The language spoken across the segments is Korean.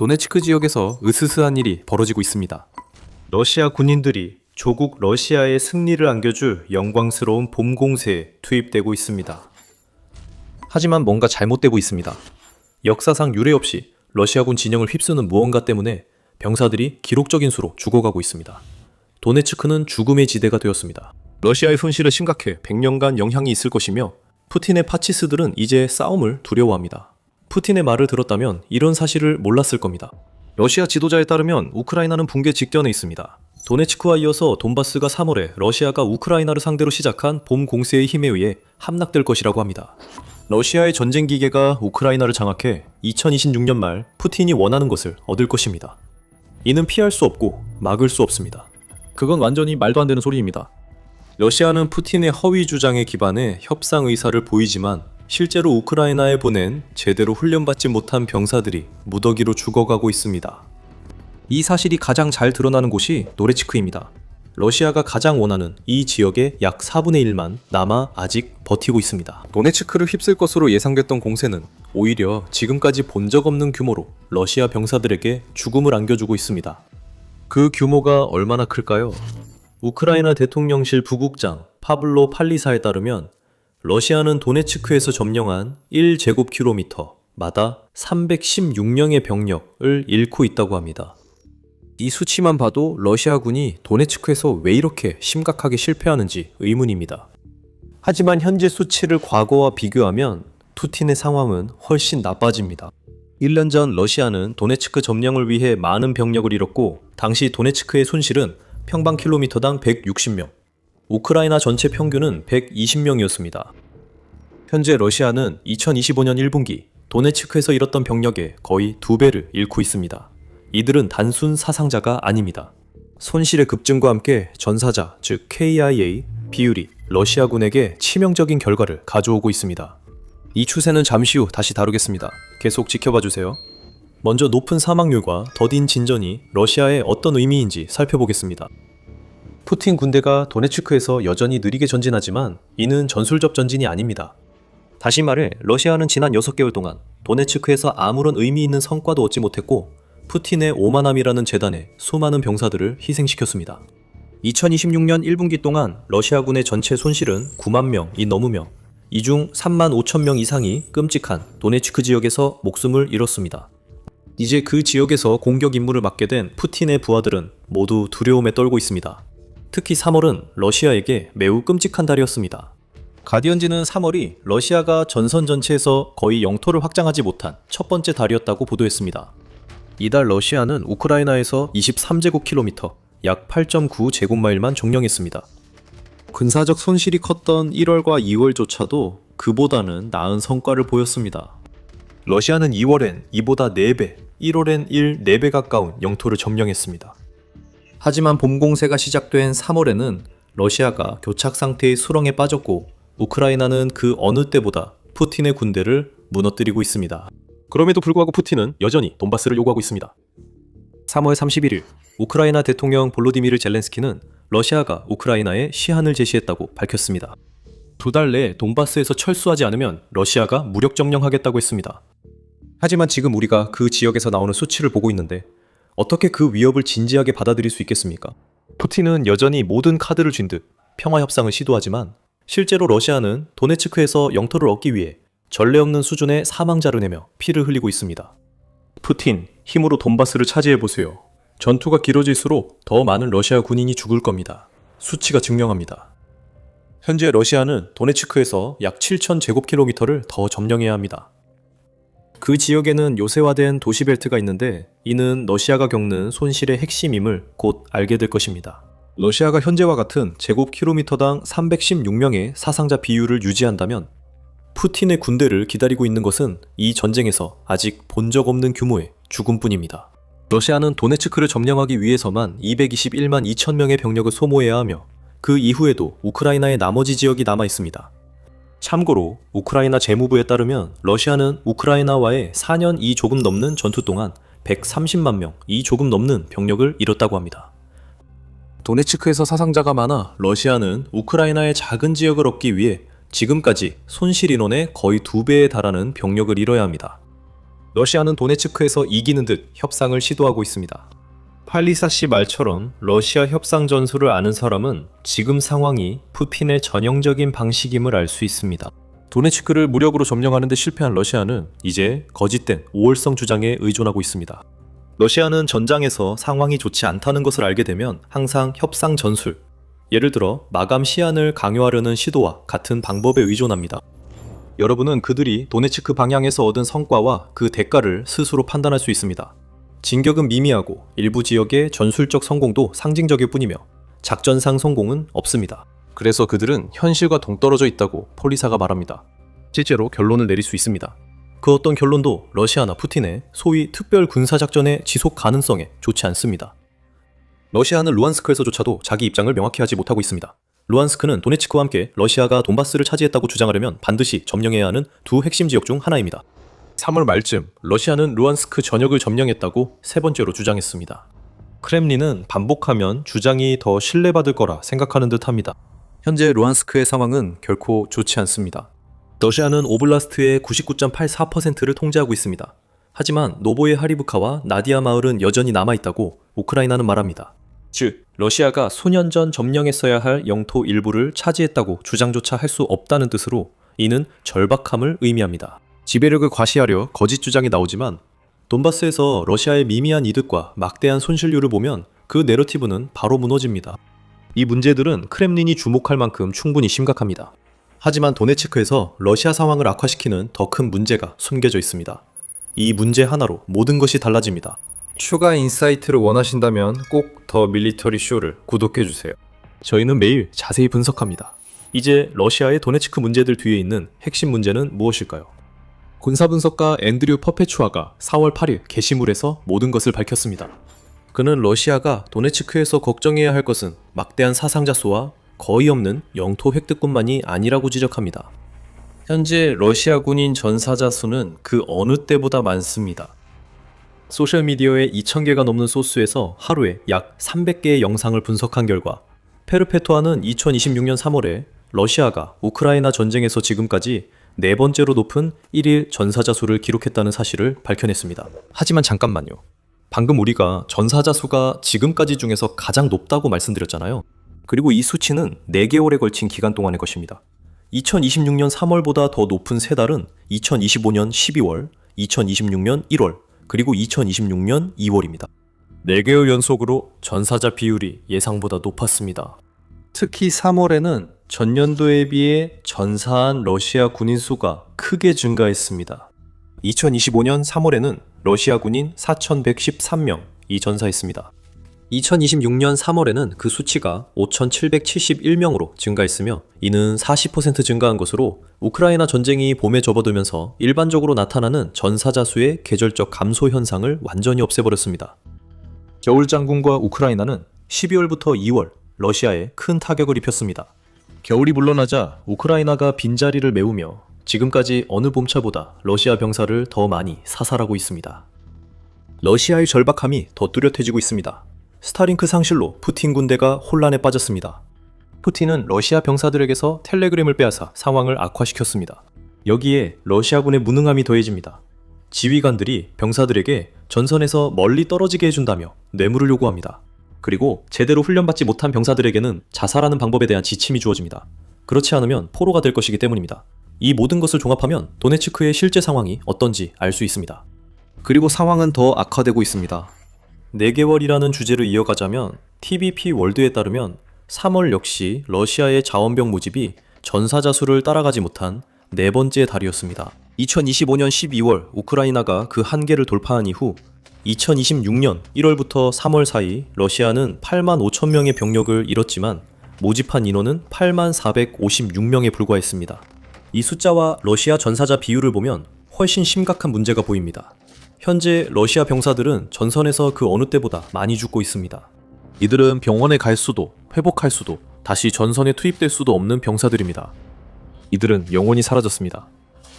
도네츠크 지역에서 으스스한 일이 벌어지고 있습니다. 러시아 군인들이 조국 러시아의 승리를 안겨줄 영광스러운 봄 공세에 투입되고 있습니다. 하지만 뭔가 잘못되고 있습니다. 역사상 유례 없이 러시아군 진영을 휩쓰는 무언가 때문에 병사들이 기록적인 수로 죽어가고 있습니다. 도네츠크는 죽음의 지대가 되었습니다. 러시아의 손실은 심각해 100년간 영향이 있을 것이며 푸틴의 파치스들은 이제 싸움을 두려워합니다. 푸틴의 말을 들었다면 이런 사실을 몰랐을 겁니다. 러시아 지도자에 따르면 우크라이나는 붕괴 직전에 있습니다. 도네츠크와 이어서 돈바스가 3월에 러시아가 우크라이나를 상대로 시작한 봄 공세의 힘에 의해 함락될 것이라고 합니다. 러시아의 전쟁 기계가 우크라이나를 장악해 2026년 말 푸틴이 원하는 것을 얻을 것입니다. 이는 피할 수 없고 막을 수 없습니다. 그건 완전히 말도 안 되는 소리입니다. 러시아는 푸틴의 허위 주장에 기반해 협상 의사를 보이지만 실제로 우크라이나에 보낸 제대로 훈련받지 못한 병사들이 무더기로 죽어가고 있습니다. 이 사실이 가장 잘 드러나는 곳이 도네츠크입니다. 러시아가 가장 원하는 이 지역의 약 4분의 1만 남아 아직 버티고 있습니다. 도네츠크를 휩쓸 것으로 예상됐던 공세는 오히려 지금까지 본 적 없는 규모로 러시아 병사들에게 죽음을 안겨주고 있습니다. 그 규모가 얼마나 클까요? 우크라이나 대통령실 부국장 파블로 팔리사에 따르면 러시아는 도네츠크에서 점령한 1제곱킬로미터마다 316명의 병력을 잃고 있다고 합니다. 이 수치만 봐도 러시아군이 도네츠크에서 왜 이렇게 심각하게 실패하는지 의문입니다. 하지만 현재 수치를 과거와 비교하면 푸틴의 상황은 훨씬 나빠집니다. 1년 전 러시아는 도네츠크 점령을 위해 많은 병력을 잃었고 당시 도네츠크의 손실은 평방 킬로미터당 160명, 우크라이나 전체 평균은 120명이었습니다. 현재 러시아는 2025년 1분기 도네츠크에서 잃었던 병력의 거의 2배를 잃고 있습니다. 이들은 단순 사상자가 아닙니다. 손실의 급증과 함께 전사자, 즉 KIA 비율이 러시아군에게 치명적인 결과를 가져오고 있습니다. 이 추세는 잠시 후 다시 다루겠습니다. 계속 지켜봐주세요. 먼저 높은 사망률과 더딘 진전이 러시아에 어떤 의미인지 살펴보겠습니다. 푸틴 군대가 도네츠크에서 여전히 느리게 전진하지만 이는 전술적 전진이 아닙니다. 다시 말해 러시아는 지난 6개월 동안 도네츠크에서 아무런 의미 있는 성과도 얻지 못했고 푸틴의 오만함이라는 재단에 수많은 병사들을 희생시켰습니다. 2026년 1분기 동안 러시아군의 전체 손실은 9만 명이 넘으며 이 중 3만 5천 명 이상이 끔찍한 도네츠크 지역에서 목숨을 잃었습니다. 이제 그 지역에서 공격 임무를 맡게 된 푸틴의 부하들은 모두 두려움에 떨고 있습니다. 특히 3월은 러시아에게 매우 끔찍한 달이었습니다. 가디언지는 3월이 러시아가 전선 전체에서 거의 영토를 확장하지 못한 첫 번째 달이었다고 보도했습니다. 이달 러시아는 우크라이나에서 23제곱킬로미터, 약 8.9제곱마일만 점령했습니다. 군사적 손실이 컸던 1월과 2월조차도 그보다는 나은 성과를 보였습니다. 러시아는 2월엔 이보다 4배, 1월엔 4배 가까운 영토를 점령했습니다. 하지만 봄 공세가 시작된 3월에는 러시아가 교착 상태의 수렁에 빠졌고 우크라이나는 그 어느 때보다 푸틴의 군대를 무너뜨리고 있습니다. 그럼에도 불구하고 푸틴은 여전히 돈바스를 요구하고 있습니다. 3월 31일 우크라이나 대통령 볼로디미르 젤렌스키는 러시아가 우크라이나에 시한을 제시했다고 밝혔습니다. 2달 내에 돈바스에서 철수하지 않으면 러시아가 무력 점령하겠다고 했습니다. 하지만 지금 우리가 그 지역에서 나오는 수치를 보고 있는데 어떻게 그 위협을 진지하게 받아들일 수 있겠습니까? 푸틴은 여전히 모든 카드를 쥔 듯 평화협상을 시도하지만 실제로 러시아는 도네츠크에서 영토를 얻기 위해 전례 없는 수준의 사망자를 내며 피를 흘리고 있습니다. 푸틴, 힘으로 돈바스를 차지해보세요. 전투가 길어질수록 더 많은 러시아 군인이 죽을 겁니다. 수치가 증명합니다. 현재 러시아는 도네츠크에서 약 7,000제곱킬로미터를 더 점령해야 합니다. 그 지역에는 요새화된 도시벨트가 있는데 이는 러시아가 겪는 손실의 핵심임을 곧 알게 될 것입니다. 러시아가 현재와 같은 제곱킬로미터당 316명의 사상자 비율을 유지한다면 푸틴의 군대를 기다리고 있는 것은 이 전쟁에서 아직 본 적 없는 규모의 죽음뿐입니다. 러시아는 도네츠크를 점령하기 위해서만 221만 2천 명의 병력을 소모해야 하며 그 이후에도 우크라이나의 나머지 지역이 남아 있습니다. 참고로 우크라이나 재무부에 따르면 러시아는 우크라이나와의 4년이 조금 넘는 전투 동안 130만 명이 조금 넘는 병력을 잃었다고 합니다. 도네츠크에서 사상자가 많아 러시아는 우크라이나의 작은 지역을 얻기 위해 지금까지 손실 인원의 거의 2배에 달하는 병력을 잃어야 합니다. 러시아는 도네츠크에서 이기는 듯 협상을 시도하고 있습니다. 팔리사 씨 말처럼 러시아 협상 전술을 아는 사람은 지금 상황이 푸틴의 전형적인 방식임을 알 수 있습니다. 도네츠크를 무력으로 점령하는 데 실패한 러시아는 이제 거짓된 우월성 주장에 의존하고 있습니다. 러시아는 전장에서 상황이 좋지 않다는 것을 알게 되면 항상 협상 전술, 예를 들어 마감 시한을 강요하려는 시도와 같은 방법에 의존합니다. 여러분은 그들이 도네츠크 방향에서 얻은 성과와 그 대가를 스스로 판단할 수 있습니다. 진격은 미미하고 일부 지역의 전술적 성공도 상징적일 뿐이며 작전상 성공은 없습니다. 그래서 그들은 현실과 동떨어져 있다고 폴리사가 말합니다. 실제로 결론을 내릴 수 있습니다. 그 어떤 결론도 러시아나 푸틴의 소위 특별 군사작전의 지속 가능성에 좋지 않습니다. 러시아는 루안스크에서조차도 자기 입장을 명확히 하지 못하고 있습니다. 루안스크는 도네츠크와 함께 러시아가 돈바스를 차지했다고 주장하려면 반드시 점령해야 하는 두 핵심 지역 중 하나입니다. 3월 말쯤 러시아는 루안스크 전역을 점령했다고 세 번째로 주장했습니다. 크렘린은 반복하면 주장이 더 신뢰받을 거라 생각하는 듯합니다. 현재 루안스크의 상황은 결코 좋지 않습니다. 러시아는 오블라스트의 99.84%를 통제하고 있습니다. 하지만 노보예 하리브카와 나디아 마을은 여전히 남아있다고 우크라이나는 말합니다. 즉, 러시아가 수년 전 점령했어야 할 영토 일부를 차지했다고 주장조차 할 수 없다는 뜻으로 이는 절박함을 의미합니다. 지배력을 과시하려 거짓 주장이 나오지만 돈바스에서 러시아의 미미한 이득과 막대한 손실률을 보면 그 내러티브는 바로 무너집니다. 이 문제들은 크렘린이 주목할 만큼 충분히 심각합니다. 하지만 도네츠크에서 러시아 상황을 악화시키는 더 큰 문제가 숨겨져 있습니다. 이 문제 하나로 모든 것이 달라집니다. 추가 인사이트를 원하신다면 꼭 더 밀리터리 쇼를 구독해주세요. 저희는 매일 자세히 분석합니다. 이제 러시아의 도네츠크 문제들 뒤에 있는 핵심 문제는 무엇일까요? 군사분석가 앤드류 퍼페추아가 4월 8일 게시물에서 모든 것을 밝혔습니다. 그는 러시아가 도네츠크에서 걱정해야 할 것은 막대한 사상자 수와 거의 없는 영토 획득뿐만이 아니라고 지적합니다. 현재 러시아 군인 전사자 수는 그 어느 때보다 많습니다. 소셜미디어에 2,000개가 넘는 소스에서 하루에 약 300개의 영상을 분석한 결과 페르페토아는 2026년 3월에 러시아가 우크라이나 전쟁에서 지금까지 네 번째로 높은 1일 전사자 수를 기록했다는 사실을 밝혀냈습니다. 하지만 잠깐만요. 방금 우리가 전사자 수가 지금까지 중에서 가장 높다고 말씀드렸잖아요. 그리고 이 수치는 4개월에 걸친 기간 동안의 것입니다. 2026년 3월보다 더 높은 세 달은 2025년 12월, 2026년 1월, 그리고 2026년 2월입니다. 4개월 연속으로 전사자 비율이 예상보다 높았습니다. 특히 3월에는 전년도에 비해 전사한 러시아 군인 수가 크게 증가했습니다. 2025년 3월에는 러시아 군인 4,113명이 전사했습니다. 2026년 3월에는 그 수치가 5,771명으로 증가했으며 이는 40% 증가한 것으로 우크라이나 전쟁이 봄에 접어들면서 일반적으로 나타나는 전사자 수의 계절적 감소 현상을 완전히 없애버렸습니다. 겨울 장군과 우크라이나는 12월부터 2월 러시아에 큰 타격을 입혔습니다. 겨울이 물러나자 우크라이나가 빈자리를 메우며 지금까지 어느 봄차보다 러시아 병사를 더 많이 사살하고 있습니다. 러시아의 절박함이 더 뚜렷해지고 있습니다. 스타링크 상실로 푸틴 군대가 혼란에 빠졌습니다. 푸틴은 러시아 병사들에게서 텔레그램을 빼앗아 상황을 악화시켰습니다. 여기에 러시아군의 무능함이 더해집니다. 지휘관들이 병사들에게 전선에서 멀리 떨어지게 해준다며 뇌물을 요구합니다. 그리고 제대로 훈련받지 못한 병사들에게는 자살하는 방법에 대한 지침이 주어집니다. 그렇지 않으면 포로가 될 것이기 때문입니다. 이 모든 것을 종합하면 도네츠크의 실제 상황이 어떤지 알 수 있습니다. 그리고 상황은 더 악화되고 있습니다. 4개월이라는 주제를 이어가자면 TVP 월드에 따르면 3월 역시 러시아의 자원병 모집이 전사자 수를 따라가지 못한 네 번째 달이었습니다. 2025년 12월 우크라이나가 그 한계를 돌파한 이후 2026년 1월부터 3월 사이 러시아는 8만 5천 명의 병력을 잃었지만 모집한 인원은 8만 456명에 불과했습니다. 이 숫자와 러시아 전사자 비율을 보면 훨씬 심각한 문제가 보입니다. 현재 러시아 병사들은 전선에서 그 어느 때보다 많이 죽고 있습니다. 이들은 병원에 갈 수도, 회복할 수도, 다시 전선에 투입될 수도 없는 병사들입니다. 이들은 영원히 사라졌습니다.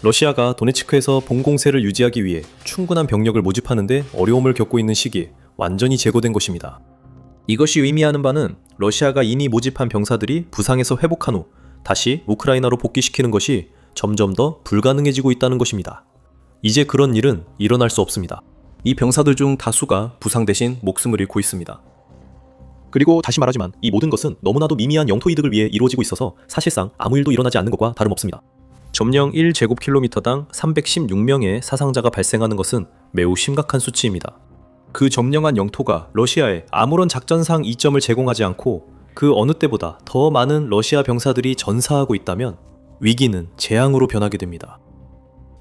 러시아가 도네츠크에서 봉공세를 유지하기 위해 충분한 병력을 모집하는데 어려움을 겪고 있는 시기에 완전히 제거된 것입니다. 이것이 의미하는 바는 러시아가 이미 모집한 병사들이 부상에서 회복한 후 다시 우크라이나로 복귀시키는 것이 점점 더 불가능해지고 있다는 것입니다. 이제 그런 일은 일어날 수 없습니다. 이 병사들 중 다수가 부상 대신 목숨을 잃고 있습니다. 그리고 다시 말하지만 이 모든 것은 너무나도 미미한 영토 이득을 위해 이루어지고 있어서 사실상 아무 일도 일어나지 않는 것과 다름없습니다. 점령 1제곱킬로미터당 316명의 사상자가 발생하는 것은 매우 심각한 수치입니다. 그 점령한 영토가 러시아에 아무런 작전상 이점을 제공하지 않고 그 어느 때보다 더 많은 러시아 병사들이 전사하고 있다면 위기는 재앙으로 변하게 됩니다.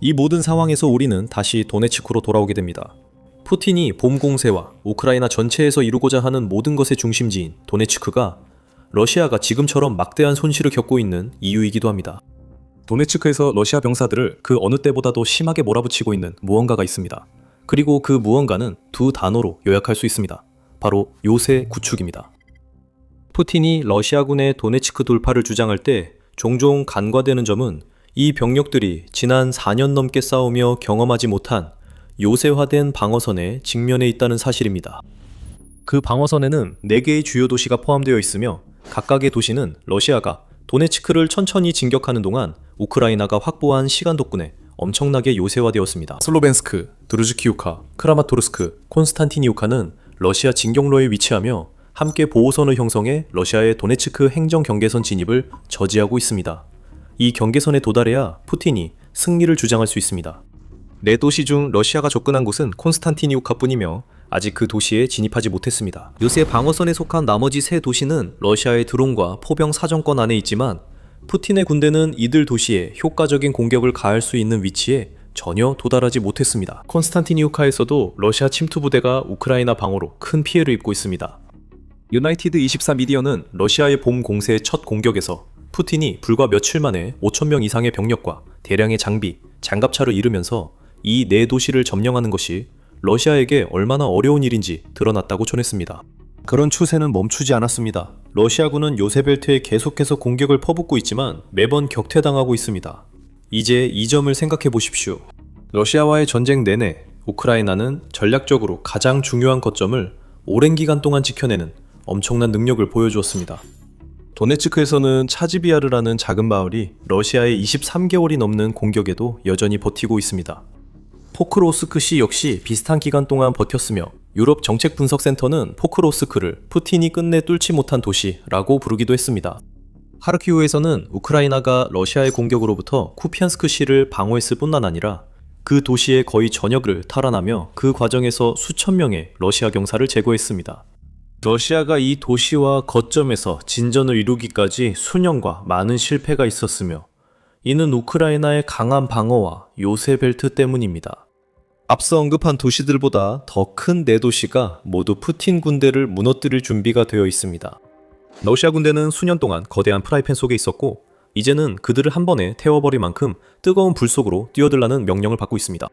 이 모든 상황에서 우리는 다시 도네츠크로 돌아오게 됩니다. 푸틴이 봄 공세와 우크라이나 전체에서 이루고자 하는 모든 것의 중심지인 도네츠크가 러시아가 지금처럼 막대한 손실을 겪고 있는 이유이기도 합니다. 도네츠크에서 러시아 병사들을 그 어느 때보다도 심하게 몰아붙이고 있는 무언가가 있습니다. 그리고 그 무언가는 두 단어로 요약할 수 있습니다. 바로 요새 구축입니다. 푸틴이 러시아군의 도네츠크 돌파를 주장할 때 종종 간과되는 점은 이 병력들이 지난 4년 넘게 싸우며 경험하지 못한 요새화된 방어선에 직면해 있다는 사실입니다. 그 방어선에는 4개의 주요 도시가 포함되어 있으며 각각의 도시는 러시아가 도네츠크를 천천히 진격하는 동안 우크라이나가 확보한 시간 덕분에 엄청나게 요새화되었습니다. 슬로벤스크, 드루즈키우카, 크라마토르스크, 콘스탄티니우카는 러시아 진격로에 위치하며 함께 보호선을 형성해 러시아의 도네츠크 행정 경계선 진입을 저지하고 있습니다. 이 경계선에 도달해야 푸틴이 승리를 주장할 수 있습니다. 4도시 중 러시아가 접근한 곳은 콘스탄티니우카뿐이며 아직 그 도시에 진입하지 못했습니다. 요새 방어선에 속한 나머지 3도시는 러시아의 드론과 포병 사정권 안에 있지만 푸틴의 군대는 이들 도시에 효과적인 공격을 가할 수 있는 위치에 전혀 도달하지 못했습니다. 콘스탄티니우카에서도 러시아 침투 부대가 우크라이나 방어로 큰 피해를 입고 있습니다. 유나이티드 24 미디어는 러시아의 봄 공세의 첫 공격에서 푸틴이 불과 며칠 만에 5,000명 이상의 병력과 대량의 장비, 장갑차를 잃으면서 이 4도시를 점령하는 것이 러시아에게 얼마나 어려운 일인지 드러났다고 전했습니다. 그런 추세는 멈추지 않았습니다. 러시아군은 요새벨트에 계속해서 공격을 퍼붓고 있지만 매번 격퇴당하고 있습니다. 이제 이 점을 생각해 보십시오. 러시아와의 전쟁 내내 우크라이나는 전략적으로 가장 중요한 거점을 오랜 기간 동안 지켜내는 엄청난 능력을 보여주었습니다. 도네츠크에서는 차지비아르라는 작은 마을이 러시아의 23개월이 넘는 공격에도 여전히 버티고 있습니다. 포크로스크시 역시 비슷한 기간 동안 버텼으며 유럽 정책분석센터는 포크로스크를 푸틴이 끝내 뚫지 못한 도시라고 부르기도 했습니다. 하르키우에서는 우크라이나가 러시아의 공격으로부터 쿠피안스크시를 방어했을 뿐만 아니라 그 도시의 거의 전역을 탈환하며 그 과정에서 수천 명의 러시아 경사를 제거했습니다. 러시아가 이 도시와 거점에서 진전을 이루기까지 수년과 많은 실패가 있었으며 이는 우크라이나의 강한 방어와 요새벨트 때문입니다. 앞서 언급한 도시들보다 더 큰 4도시가 모두 푸틴 군대를 무너뜨릴 준비가 되어 있습니다. 러시아 군대는 수년 동안 거대한 프라이팬 속에 있었고 이제는 그들을 한 번에 태워버릴 만큼 뜨거운 불 속으로 뛰어들라는 명령을 받고 있습니다.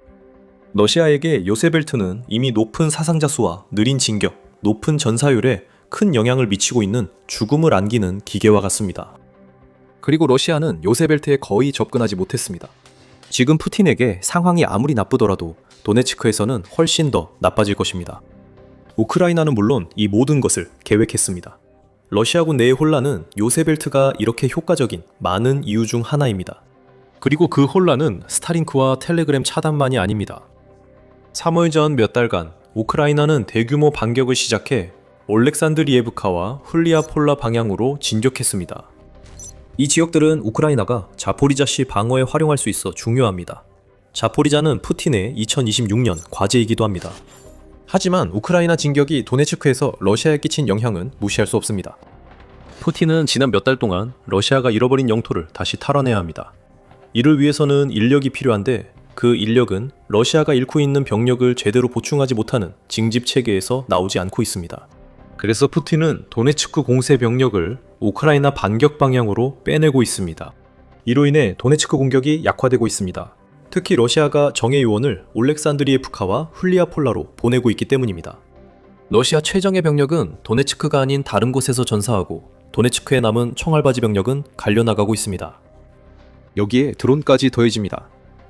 러시아에게 요새벨트는 이미 높은 사상자 수와 느린 진격, 높은 전사율에 큰 영향을 미치고 있는 죽음을 안기는 기계와 같습니다. 그리고 러시아는 요새벨트에 거의 접근하지 못했습니다. 지금 푸틴에게 상황이 아무리 나쁘더라도 도네츠크에서는 훨씬 더 나빠질 것입니다. 우크라이나는 물론 이 모든 것을 계획했습니다. 러시아군 내의 혼란은 요새벨트가 이렇게 효과적인 많은 이유 중 하나입니다. 그리고 그 혼란은 스타링크와 텔레그램 차단만이 아닙니다. 3월 전 몇 달간 우크라이나는 대규모 반격을 시작해 올렉산드리에브카와 훌리아폴라 방향으로 진격했습니다. 이 지역들은 우크라이나가 자포리자시 방어에 활용할 수 있어 중요합니다. 자포리자는 푸틴의 2026년 과제이기도 합니다. 하지만 우크라이나 진격이 도네츠크에서 러시아에 끼친 영향은 무시할 수 없습니다. 푸틴은 지난 몇 달 동안 러시아가 잃어버린 영토를 다시 탈환해야 합니다. 이를 위해서는 인력이 필요한데 그 인력은 러시아가 잃고 있는 병력을 제대로 보충하지 못하는 징집 체계에서 나오지 않고 있습니다. 그래서 푸틴은 도네츠크 공세 병력을 우크라이나 반격 방향으로 빼내고 있습니다. 이로 인해 도네츠크 공격이 약화되고 있습니다. 특히 러시아가 정예 요원을 올렉산드리에프카와 훌리아폴라로 보내고 있기 때문입니다. 러시아 최정예 병력은 도네츠크가 아닌 다른 곳에서 전사하고 도네츠크에 남은 청알바지 병력은 갈려나가고 있습니다. 여기에 드론까지 더해집니다.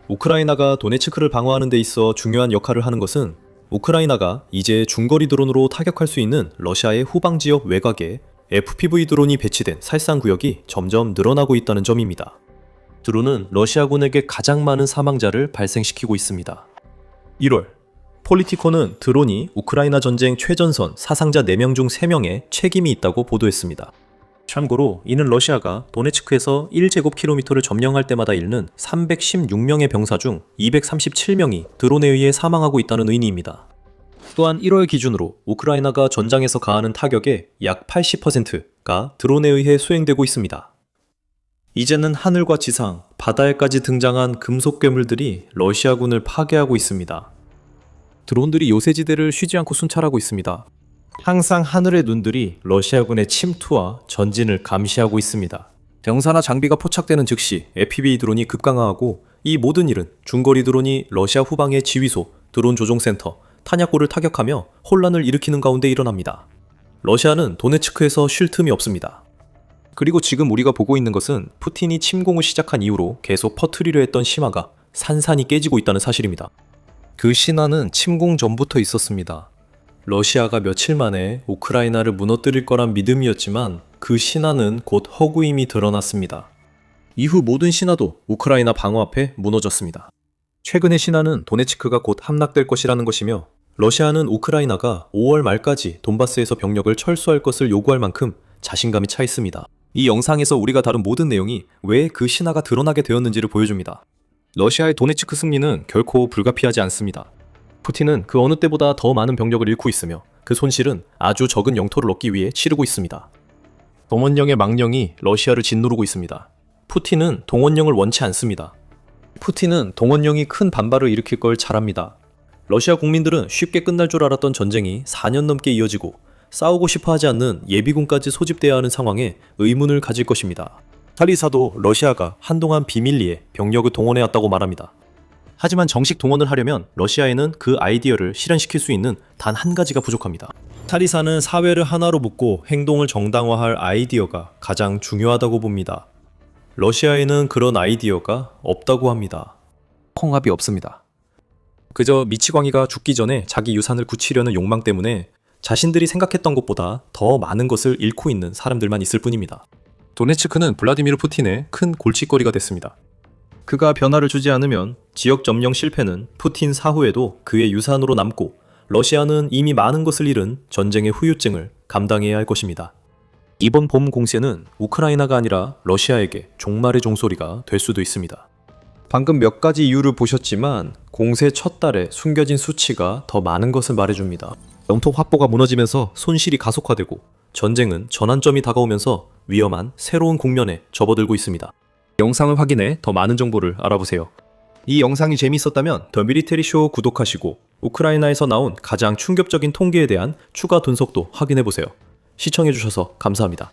우크라이나가 도네츠크를 방어하는 데 있어 중요한 역할을 하는 것은 우크라이나가 이제 중거리 드론으로 타격할 수 있는 러시아의 후방 지역 외곽에 FPV 드론이 배치된 살상 구역이 점점 늘어나고 있다는 점입니다. 드론은 러시아군에게 가장 많은 사망자를 발생시키고 있습니다. 1월, 폴리티코는 드론이 우크라이나 전쟁 최전선 사상자 4명 중 3명에 책임이 있다고 보도했습니다. 참고로 이는 러시아가 도네츠크에서 1제곱킬로미터를 점령할 때마다 잃는 316명의 병사 중 237명이 드론에 의해 사망하고 있다는 의미입니다. 또한 1월 기준으로 우크라이나가 전장에서 가하는 타격의 약 80%가 드론에 의해 수행되고 있습니다. 이제는 하늘과 지상, 바다에까지 등장한 금속 괴물들이 러시아군을 파괴하고 있습니다. 드론들이 요새지대를 쉬지 않고 순찰하고 있습니다. 항상 하늘의 눈들이 러시아군의 침투와 전진을 감시하고 있습니다. 병사나 장비가 포착되는 즉시 FPV 드론이 급강화하고 이 모든 일은 중거리 드론이 러시아 후방의 지휘소, 드론 조종센터, 탄약고를 타격하며 혼란을 일으키는 가운데 일어납니다. 러시아는 도네츠크에서 쉴 틈이 없습니다. 그리고 지금 우리가 보고 있는 것은 푸틴이 침공을 시작한 이후로 계속 퍼뜨리려 했던 신화가 산산이 깨지고 있다는 사실입니다. 그 신화는 침공 전부터 있었습니다. 러시아가 며칠 만에 우크라이나를 무너뜨릴 거란 믿음이었지만 그 신화는 곧 허구임이 드러났습니다. 이후 모든 신화도 우크라이나 방어 앞에 무너졌습니다. 최근의 신화는 도네츠크가 곧 함락될 것이라는 것이며 러시아는 우크라이나가 5월 말까지 돈바스에서 병력을 철수할 것을 요구할 만큼 자신감이 차 있습니다. 이 영상에서 우리가 다룬 모든 내용이 왜 그 신화가 드러나게 되었는지를 보여줍니다. 러시아의 도네츠크 승리는 결코 불가피하지 않습니다. 푸틴은 그 어느 때보다 더 많은 병력을 잃고 있으며 그 손실은 아주 적은 영토를 얻기 위해 치르고 있습니다. 동원령의 망령이 러시아를 짓누르고 있습니다. 푸틴은 동원령을 원치 않습니다. 푸틴은 동원령이 큰 반발을 일으킬 걸 잘 압니다. 러시아 국민들은 쉽게 끝날 줄 알았던 전쟁이 4년 넘게 이어지고 싸우고 싶어 하지 않는 예비군까지 소집돼야 하는 상황에 의문을 가질 것입니다. 탈리사도 러시아가 한동안 비밀리에 병력을 동원해왔다고 말합니다. 하지만 정식 동원을 하려면 러시아에는 그 아이디어를 실현시킬 수 있는 단 한 가지가 부족합니다. 탈리사는 사회를 하나로 묶고 행동을 정당화할 아이디어가 가장 중요하다고 봅니다. 러시아에는 그런 아이디어가 없다고 합니다. 통합이 없습니다. 그저 미치광이가 죽기 전에 자기 유산을 굳히려는 욕망 때문에 자신들이 생각했던 것보다 더 많은 것을 잃고 있는 사람들만 있을 뿐입니다. 도네츠크는 블라디미르 푸틴의 큰 골칫거리가 됐습니다. 그가 변화를 주지 않으면 지역 점령 실패는 푸틴 사후에도 그의 유산으로 남고 러시아는 이미 많은 것을 잃은 전쟁의 후유증을 감당해야 할 것입니다. 이번 봄 공세는 우크라이나가 아니라 러시아에게 종말의 종소리가 될 수도 있습니다. 방금 몇 가지 이유를 보셨지만 공세 첫 달에 숨겨진 수치가 더 많은 것을 말해줍니다. 영토 확보가 무너지면서 손실이 가속화되고 전쟁은 전환점이 다가오면서 위험한 새로운 국면에 접어들고 있습니다. 영상을 확인해 더 많은 정보를 알아보세요. 이 영상이 재미있었다면 더 미리테리 쇼 구독하시고 우크라이나에서 나온 가장 충격적인 통계에 대한 추가 분석도 확인해보세요. 시청해주셔서 감사합니다.